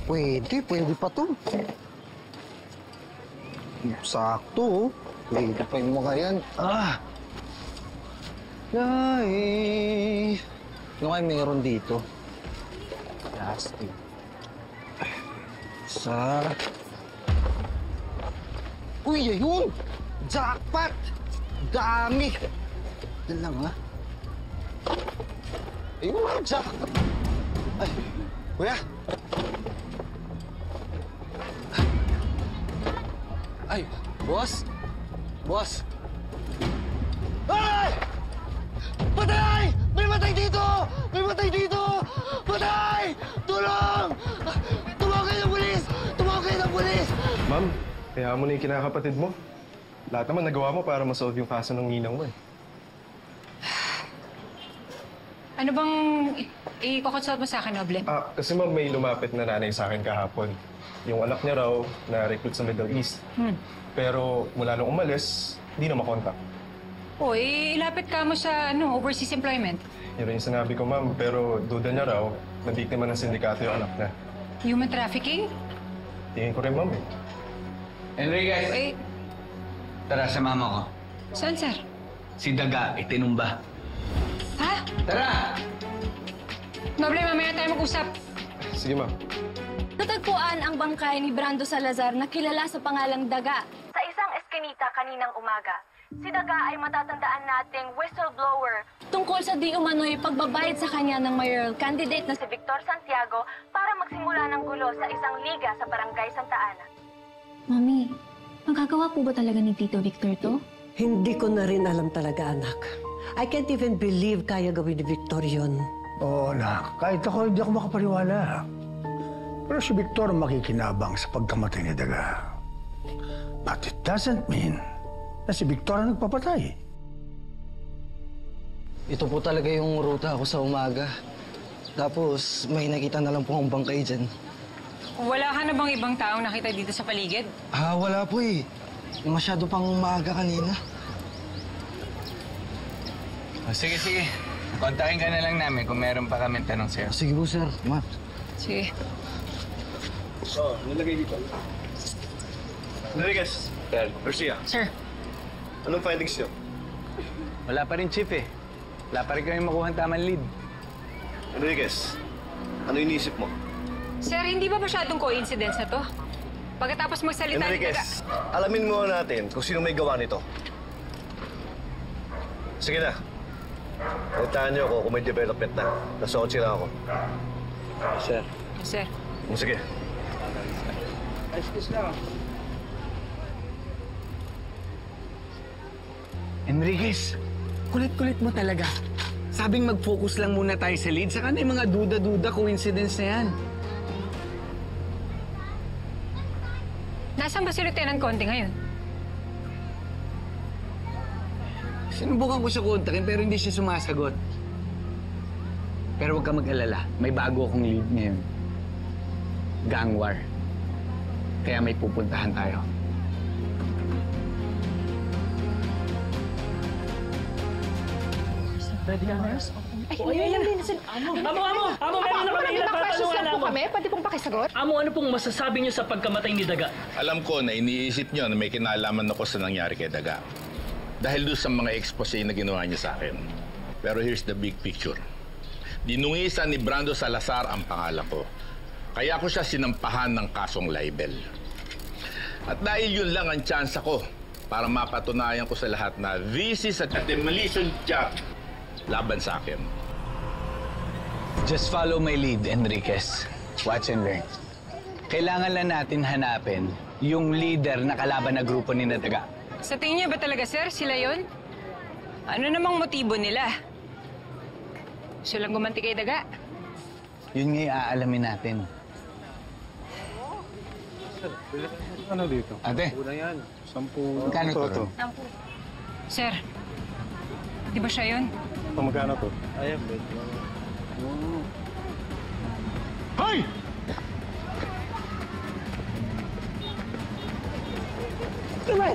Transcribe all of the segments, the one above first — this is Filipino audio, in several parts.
Pwede pa to. Sakto, oh. Pwede pa yung mga yan. Ay! Ano kayo meron dito? Plastic. Uy, ayun! Jackpot! Dami! Yan lang, ha? Ayun, jackpot! Ay, kuya! Ay, boss! Boss! Ay! Patay! May matay dito! May matay dito! Patay! Tulong! Tumawag kayo ng pulis! Tumawag kayo ng pulis! Ma'am, kaya mo na yung kinakapatid mo. Lahat naman nagawa mo para masolve yung kaso ng ninang mo eh. Ano bang i-consult mo sa akin, Noble? Kasi ma'am, may lumapit na nanay sa akin kahapon. Yung anak niya raw na-recruit sa Middle East. Pero mula nung umalis, hindi na makontak. Ilapit ka mo sa overseas employment. Yun yung sinabi ko, ma'am. Pero duda niya raw, nabiktima ng sindikato yung anak niya. Human trafficking? Tingin ko rin, ma'am eh. Enriquez! Tara, sumama ko. Saan, sir? Si Daga, itinumba. Ha? Tara! Noble, mamaya tayo mag-usap. Sige, ma'am. Natagpuan ang bangkay ni Brando Salazar na kilala sa pangalang Daga sa isang eskinita kaninang umaga. Si Daga ay matatandaan nating whistleblower tungkol sa di umano'y pagbabayad sa kanya ng mayoral candidate na si Victor Santiago para magsimula ng gulo sa isang liga sa Barangay Santa Ana. Mami, magagawa po ba talaga ni Tito Victor to? Hindi ko na rin alam talaga, anak. I can't even believe kaya gawin ni Victor yun. Oo, anak. Kahit ako, hindi ako makapaniwala. Pero si Victor makikinabang sa pagkamatay ni Daga. But it doesn't mean na si Victor ang nagpapatay. Ito po talaga yung ruta ko sa umaga. Tapos may nakita na lang po ang bangkay dyan. Wala ka na bang ibang taong nakita dito sa paligid? Wala po eh. Masyado pang umaga kanina. Sige. Kontakin ka na lang namin kung meron pa kami tanong sa'yo. Sige po, sir. Ma. Sige. Nilagay dito. Enriquez. Garcia. Sir. Anong findings niyo? Wala pa rin, Chief eh. Wala pa rin kami makuha ang tamang lead. Enriquez, ano iniisip mo? Sir, hindi ba masyadong coincidence na to? Pagkatapos magsalita ni Daga... Enriquez, alamin mo natin kung sino may gawa nito. Sige na. Puntahan niyo ako kung may development na. Nasa kotse na ako. Sir. Sir. Sige. Excuse lang. Enriquez, kulit-kulit mo talaga. Sabing mag-focus lang muna tayo sa lead, saka na yung mga duda-duda coincidence na yan. Nasaan ba si Lieutenant Conte ngayon? Sinubukan ko siya kontakin pero hindi siya sumasagot. Pero huwag ka mag-alala, may bago akong lead ngayon. Gang war. Kaya may pupuntahan tayo. Ready ka, nurse? Amo, meron na kami ilang tatanungan po kami. Pwede pong pakisagot? Amo, ano pong masasabi niyo sa pagkamatay ni Daga? Alam ko na iniisip niyo na may kinalaman ako sa nangyari kay Daga. Dahil doon sa mga expose na ginawa niya sa akin. Pero here's the big picture. Dinungisan ni Brando Salazar ang pangalan ko. Kaya ko siya sinampahan ng kasong libel. At dahil yun lang ang tsansa ko para mapatunayan ko sa lahat na this is a demolition job laban sa akin. Just follow my lead, Enriquez. Watch and learn. Kailangan lang natin hanapin yung leader na kalaban na grupo ni Daga. Sa tingin niya ba talaga, sir? Sila yon? Ano namang motibo nila? Gusto lang gumanti kay Daga? Yun nga aalamin natin. Ano dito? Ate? Una yan. 10. Magkano to? Sir, di ba siya yun? Magkano to? Ayan, bet. Hoy! Tumay!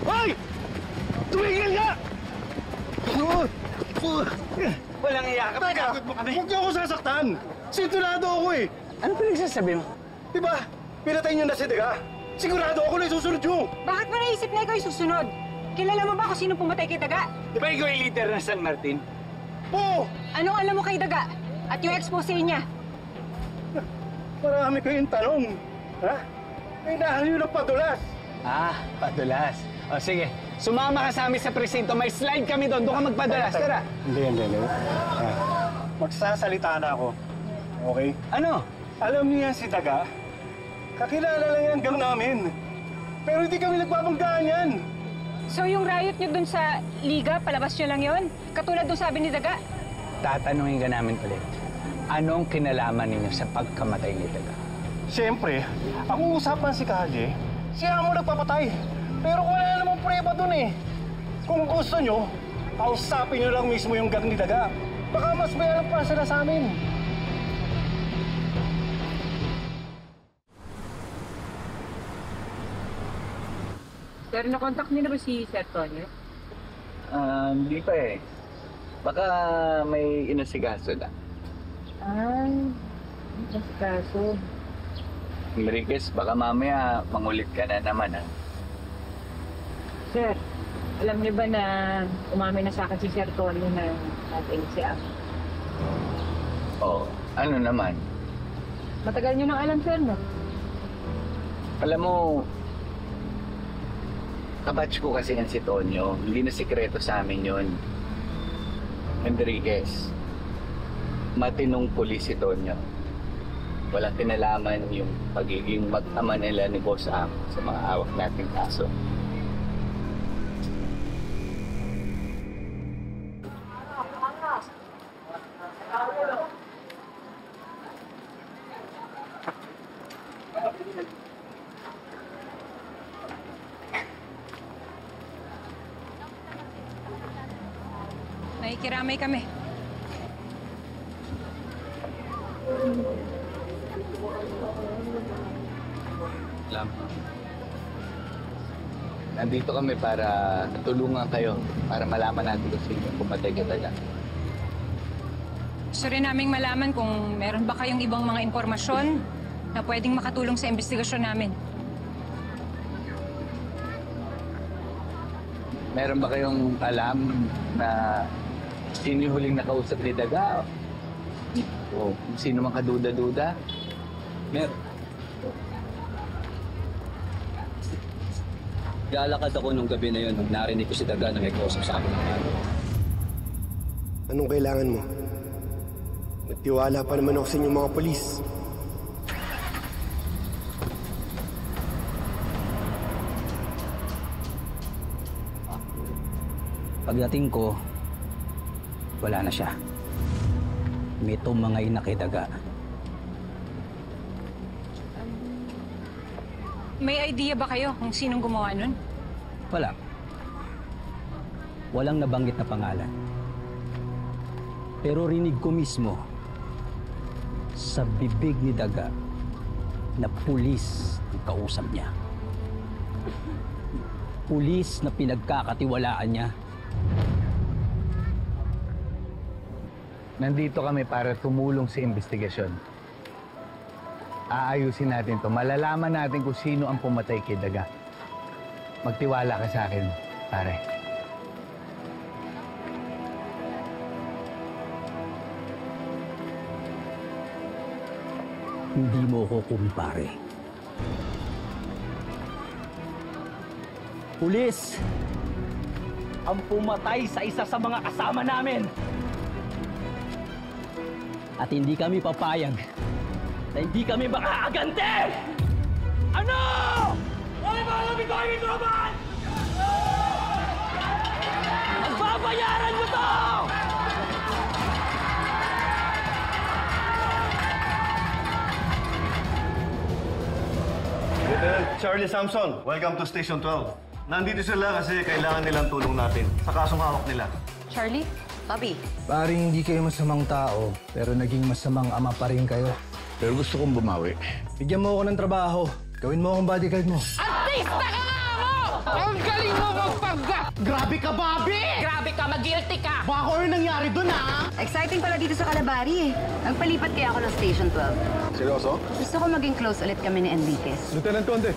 Hoy! Tumigil ka! Walang iya ka. Teka, huwag niyo ako sasaktan. Sintonado ako eh. Ano pinagsasabi mo? Diba? Pinatay niyo na si Daga. Sigurado ako na isusunod niyo. Bakit mo naisip na ikaw yung susunod? Kilala mo ba kung sino pumatay kay Daga? Di ba ikaw yung leader ng San Martin? Oo! Anong alam mo kay Daga? At yung expose niya? Marami kayong tanong. Ha? Kailangan niyo ng padulas. Ah, padulas. O sige, sumama ka sa amin sa presinto. May slide kami doon. Doon ka magpadulas. Tara. Hindi. Magsasalita na ako. Okay? Ano? Alam niyo yan si Daga. Kakilala lang yan gang namin. Pero hindi kami nagbabanggaan yan. So yung riot niyo dun sa liga, palabas niyo lang yon? Katulad dun sabi ni Daga? Tatanungin ka namin ulit. Anong kinalaman ninyo sa pagkamatay ni Daga? Siyempre, ang usapan si Kaje, siya mo nagpapatay. Pero wala namang preba dun eh. Kung gusto nyo, kausapin nyo lang mismo yung gang ni Daga. Baka mas may alam pa sila sa amin. Sir, nakontak niyo na ba si Sir Tonyo? Hindi pa eh. Baka may inasigaso lang. Kaso. Enriquez, baka mamaya mangulit ka na naman ha. Sir, alam niyo ba na umamin na sa akin si Sir Tonyo na natin siya? Oo, ano naman? Matagal niyo nang alam, Sir, no? Alam mo, kabatch ko kasi yan si Tonyo. Hindi na sikreto sa amin yun. Enriquez, matinong pulis si Tonyo. Walang kinalaman yung pagiging mag-ama nila ni Boss Am sa mga hawak nating kaso. Nakikiramay kami. Alam, nandito kami para tulungan kayo, para malaman natin kung sino pumatay ka talaga. Gusto rin naming malaman kung meron ba kayong ibang mga impormasyon na pwedeng makatulong sa investigasyon namin. Meron ba kayong alam na sino yung huling nakausap ni Daga? O kung sino man kaduda-duda? Meron. Galakad ako nung gabi na yun. Narinig ko si Daga na may kausap sa akin. Anong kailangan mo? Nagtiwala pa naman ako sa inyong mga polis. Pagdating ko, wala na siya. May tumangay na kay Daga. May idea ba kayo kung sinong gumawa nun? Wala. Walang nabanggit na pangalan. Pero rinig ko mismo sa bibig ni Daga na pulis ang kausap niya. Pulis na pinagkakatiwalaan niya. Nandito kami para tumulong sa investigasyon. Aayusin natin to. Malalaman natin kung sino ang pumatay kay Daga. Magtiwala ka sa akin, pare. Hindi mo ko kumpare. Pulis! Ang pumatay sa isa sa mga kasama namin! At hindi kami papayag na hindi kami makakagante! Ano? Wala ba alam ito ay mitroban? Magbabayaran mo to! Lieutenant Charlie Samson, welcome to Station 12. Nandito sila kasi kailangan nilang tulong natin sa kasong hawak nila. Charlie? Bobby? Paring hindi kayo masamang tao, pero naging masamang ama pa rin kayo. Pero gusto kong bumawi. Bigyan mo ako ng trabaho. Gawin mo akong bodyguard mo. Artista ka nga ako! Ang galing mo magpagda! Grabe ka, Bobby! Grabe ka, mag-guilty ka! Baka ano nangyari dun, ha? Exciting pala dito sa Calabari eh. Nagpalipat kaya ako ng Station 12. Seryoso? Gusto ko maging close ulit kami ni Enriquez. Lieutenant Conde,